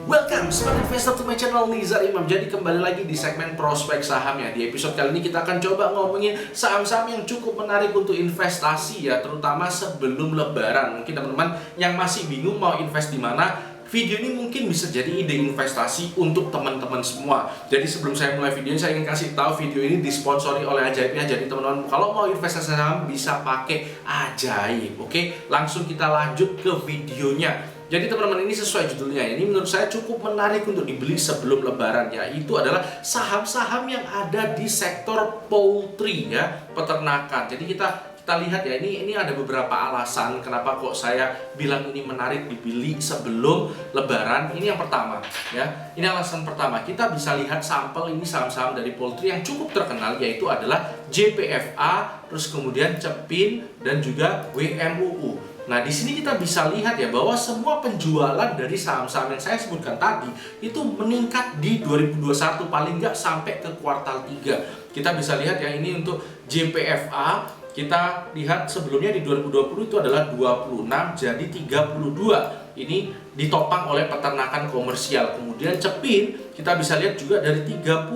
Welcome Smart Investor to my channel, Nizar Imam. Jadi kembali lagi di segmen prospek saham ya. Di episode kali ini kita akan coba ngomongin saham-saham yang cukup menarik untuk investasi ya, terutama sebelum lebaran. Mungkin teman-teman yang masih bingung mau invest di mana, video ini mungkin bisa jadi ide investasi untuk teman-teman semua. Jadi sebelum saya mulai video ini, saya ingin kasih tahu video ini disponsori oleh Ajaib ya. Jadi teman-teman kalau mau investasi saham bisa pakai Ajaib. Oke, langsung kita lanjut ke videonya. Jadi teman-teman, ini sesuai judulnya. Ini menurut saya cukup menarik untuk dibeli sebelum lebaran ya. Itu adalah saham-saham yang ada di sektor poultry ya, peternakan. Jadi kita lihat ya, ini ada beberapa alasan kenapa kok saya bilang ini menarik dibeli sebelum lebaran. Ini yang pertama ya. Ini alasan pertama. Kita bisa lihat sampel ini saham-saham dari poultry yang cukup terkenal, yaitu adalah JPFA, terus kemudian Cepin dan juga WMUU. Nah, di sini kita bisa lihat ya bahwa semua penjualan dari saham-saham yang saya sebutkan tadi itu meningkat di 2021, paling nggak sampai ke kuartal 3. Kita bisa lihat ya, ini untuk JPFA, kita lihat sebelumnya di 2020 itu adalah 26 jadi 32. Ini ditopang oleh peternakan komersial. Kemudian Cepin kita bisa lihat juga dari 30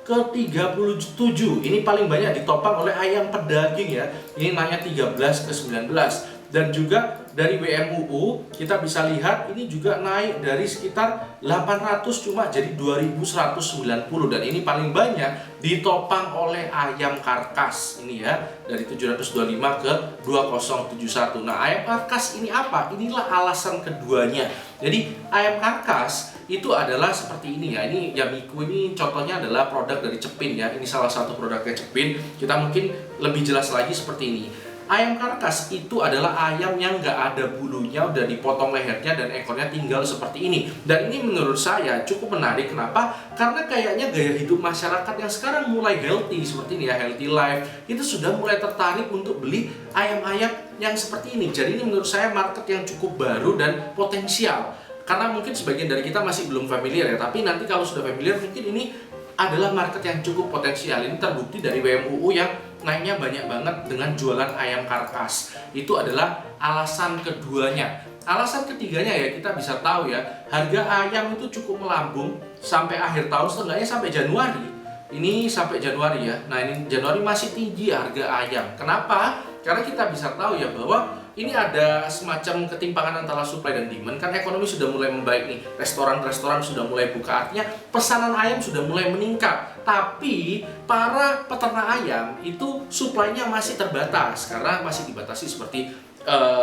ke 37. Ini paling banyak ditopang oleh ayam pedaging ya. Ini naiknya 13 ke 19. Dan juga dari WMUU kita bisa lihat ini juga naik dari sekitar 800 cuma jadi 2190, dan ini paling banyak ditopang oleh ayam karkas ini ya, dari 725 ke 2071. Nah, ayam karkas ini apa? Inilah alasan keduanya. Jadi ayam karkas itu adalah seperti ini ya. Ini Yamiku ini contohnya adalah produk dari Cepin ya. Ini salah satu produknya Cepin. Kita mungkin lebih jelas lagi seperti ini. Ayam karkas itu adalah ayam yang nggak ada bulunya, udah dipotong lehernya dan ekornya tinggal seperti ini. Dan ini menurut saya cukup menarik. Kenapa? Karena kayaknya gaya hidup masyarakat yang sekarang mulai healthy seperti ini ya, healthy life, itu sudah mulai tertarik untuk beli ayam-ayam yang seperti ini. Jadi ini menurut saya market yang cukup baru dan potensial. Karena mungkin sebagian dari kita masih belum familiar ya, tapi nanti kalau sudah familiar mungkin ini adalah market yang cukup potensial. Ini terbukti dari WMUU yang naiknya banyak banget dengan jualan ayam karkas. Itu adalah alasan keduanya. Alasan ketiganya ya, kita bisa tahu ya, harga ayam itu cukup melambung sampai akhir tahun, setengahnya sampai Januari. Ini sampai Januari ya. Nah, ini Januari masih tinggi harga ayam. Kenapa? Karena kita bisa tahu ya bahwa ini ada semacam ketimpangan antara supply dan demand. Kan ekonomi sudah mulai membaik nih, restoran-restoran sudah mulai buka, artinya pesanan ayam sudah mulai meningkat. Tapi para peternak ayam itu suplainya masih terbatas karena masih dibatasi seperti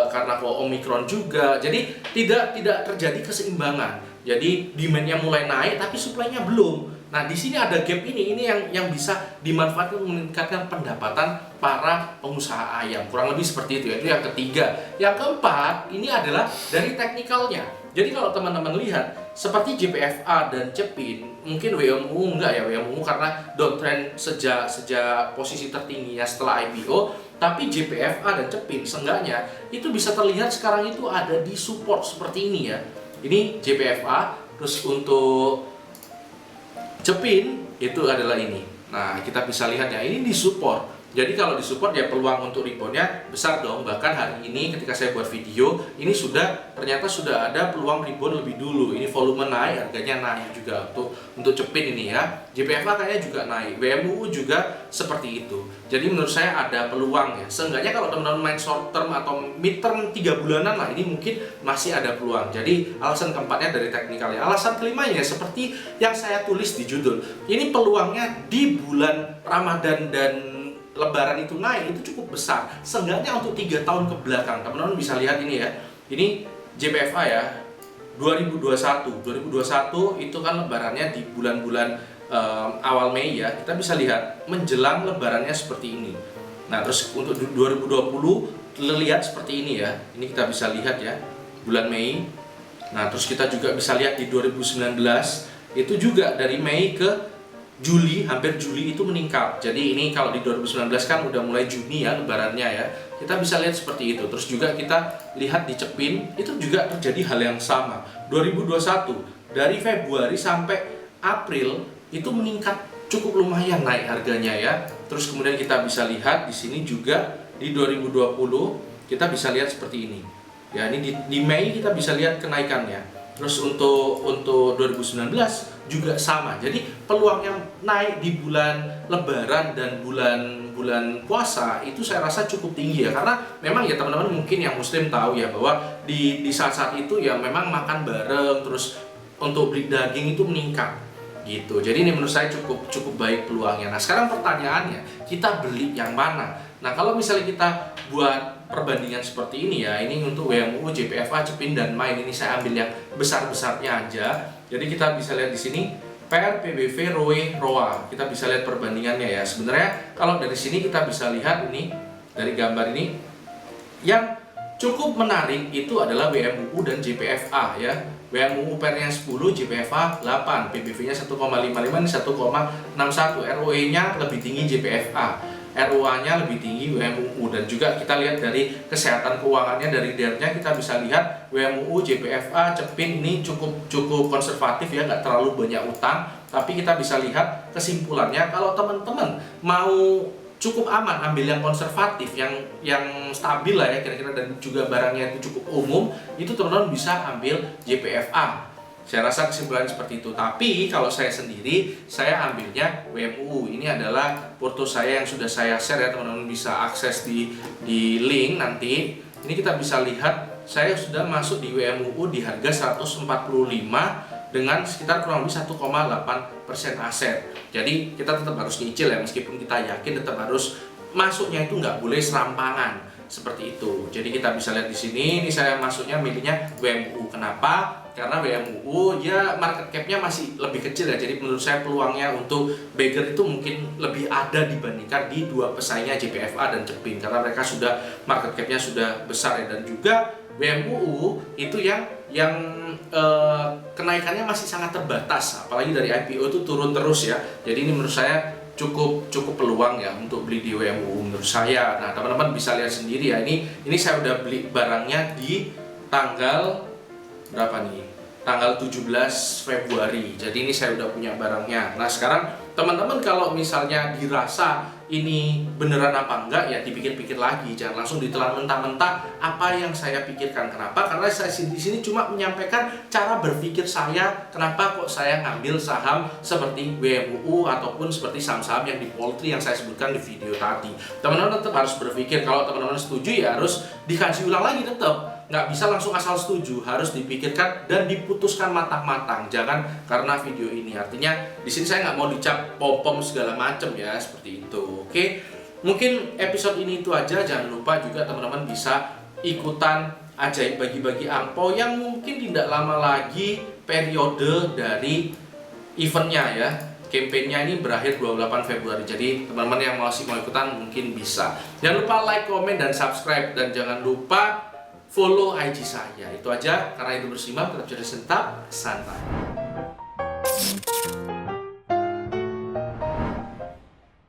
karena Omikron juga. Jadi tidak terjadi keseimbangan. Jadi demandnya mulai naik tapi suplainya belum. Nah, di sini ada gap ini yang bisa dimanfaatkan meningkatkan pendapatan para pengusaha ayam. Kurang lebih seperti itu ya. Itu yang ketiga. Yang keempat, ini adalah dari teknikalnya. Jadi kalau teman-teman lihat seperti JPFA dan Cepin, mungkin WMU enggak ya, WMU karena downtrend sejak posisi tertingginya setelah IPO, tapi JPFA dan Cepin seenggaknya itu bisa terlihat sekarang itu ada di support seperti ini ya. Ini JPFA, terus untuk Cepin itu adalah ini. Nah, kita bisa lihat ya, ini di support. Jadi kalau di support ya peluang untuk reboundnya besar dong. Bahkan hari ini ketika saya buat video, ini ternyata sudah ada peluang rebound lebih dulu. Ini volume naik, harganya naik juga untuk Cepin ini ya. JPFA kayaknya juga naik, WMUU juga seperti itu. Jadi menurut saya ada peluang ya. Seenggaknya kalau teman-teman main short term atau mid term 3 bulanan lah, ini mungkin masih ada peluang. Jadi alasan keempatnya dari teknikalnya. Alasan kelimanya seperti yang saya tulis di judul. Ini peluangnya di bulan Ramadan dan Lebaran itu naik, itu cukup besar. Seenggaknya untuk 3 tahun ke belakang. Teman-teman bisa lihat ini ya. Ini JPFA ya, 2021 itu kan lebarannya di bulan-bulan awal Mei ya. Kita bisa lihat menjelang lebarannya seperti ini. Nah, terus untuk 2020 lihat seperti ini ya. Ini kita bisa lihat ya, bulan Mei. Nah, terus kita juga bisa lihat di 2019 itu juga dari Mei ke Juli, hampir Juli itu meningkat. Jadi ini kalau di 2019 kan udah mulai Juni ya lebarannya ya. Kita bisa lihat seperti itu. Terus juga kita lihat di Cepin itu juga terjadi hal yang sama. 2021 dari Februari sampai April itu meningkat cukup lumayan naik harganya ya. Terus kemudian kita bisa lihat di sini juga di 2020 kita bisa lihat seperti ini. Ya, ini di Mei kita bisa lihat kenaikannya. Terus untuk 2019 juga sama. Jadi peluang yang naik di bulan Lebaran dan bulan puasa itu saya rasa cukup tinggi ya, karena memang ya teman-teman mungkin yang muslim tahu ya bahwa di saat-saat itu ya memang makan bareng, terus untuk beli daging itu meningkat gitu. Jadi ini menurut saya cukup baik peluangnya. Nah, sekarang pertanyaannya, kita beli yang mana? Nah, kalau misalnya kita buat perbandingan seperti ini ya, ini untuk WMU, JPFA, Cepin dan Main, ini saya ambil yang besar-besarnya aja. Jadi kita bisa lihat di sini PER, PBV, ROE, ROA. Kita bisa lihat perbandingannya ya. Sebenarnya kalau dari sini kita bisa lihat ini dari gambar ini yang cukup menarik itu adalah WMUU dan JPFA ya. WMUU PER-nya 10, JPFA 8, PBV-nya 1,55, ini 1,61, ROE-nya lebih tinggi JPFA. ROA-nya lebih tinggi WMUU, dan juga kita lihat dari kesehatan keuangannya, dari DER-nya kita bisa lihat WMUU, JPFA, Cepin ini cukup konservatif ya, nggak terlalu banyak utang. Tapi kita bisa lihat kesimpulannya, kalau teman-teman mau cukup aman ambil yang konservatif, yang stabil lah ya kira-kira, dan juga barangnya itu cukup umum, itu teman-teman bisa ambil JPFA. Saya rasa kesimpulan seperti itu. Tapi kalau saya sendiri, saya ambilnya WMUU. Ini adalah porto saya yang sudah saya share ya, teman-teman bisa akses di link nanti. Ini kita bisa lihat saya sudah masuk di WMUU di harga 145 dengan sekitar kurang lebih 1,8% aset. Jadi kita tetap harus nyicil ya, meskipun kita yakin tetap harus masuknya itu nggak boleh serampangan seperti itu. Jadi kita bisa lihat di sini, ini saya masuknya milihnya WMUU. Kenapa? Karena WMUU ya market cap-nya masih lebih kecil ya. Jadi menurut saya peluangnya untuk beggar itu mungkin lebih ada dibandingkan di dua pesaingnya JPFA dan Cepin, karena mereka sudah market cap-nya sudah besar ya. Dan juga WMUU itu yang kenaikannya masih sangat terbatas, apalagi dari IPO itu turun terus ya. Jadi ini menurut saya cukup peluang ya untuk beli di WMUU menurut saya. Nah, teman-teman bisa lihat sendiri ya, ini saya udah beli barangnya di tanggal berapa nih? Tanggal 17 Februari. Jadi ini saya udah punya barangnya. Nah, sekarang teman-teman kalau misalnya dirasa ini beneran apa enggak ya, dipikir-pikir lagi, jangan langsung ditelan mentah-mentah apa yang saya pikirkan. Kenapa? Karena saya di sini cuma menyampaikan cara berpikir saya, kenapa kok saya ngambil saham seperti WMUU ataupun seperti saham-saham yang di poultry yang saya sebutkan di video tadi. Teman-teman tetap harus berpikir, kalau teman-teman setuju ya harus dikaji ulang lagi tetap. Nggak bisa langsung asal setuju, harus dipikirkan dan diputuskan matang-matang. Jangan karena video ini. Artinya di sini saya nggak mau dicap pom-pom segala macam ya, seperti itu. Oke, mungkin episode ini itu aja. Jangan lupa juga teman-teman bisa ikutan ajaib bagi-bagi angpau yang mungkin tidak lama lagi periode dari eventnya ya. Campaign-nya ini berakhir 28 Februari. Jadi teman-teman yang masih mau ikutan mungkin bisa. Jangan lupa like, komen, dan subscribe. Dan jangan lupa follow IG saya. Itu aja, karena itu bersimak, tetap cerdas, tetap santai.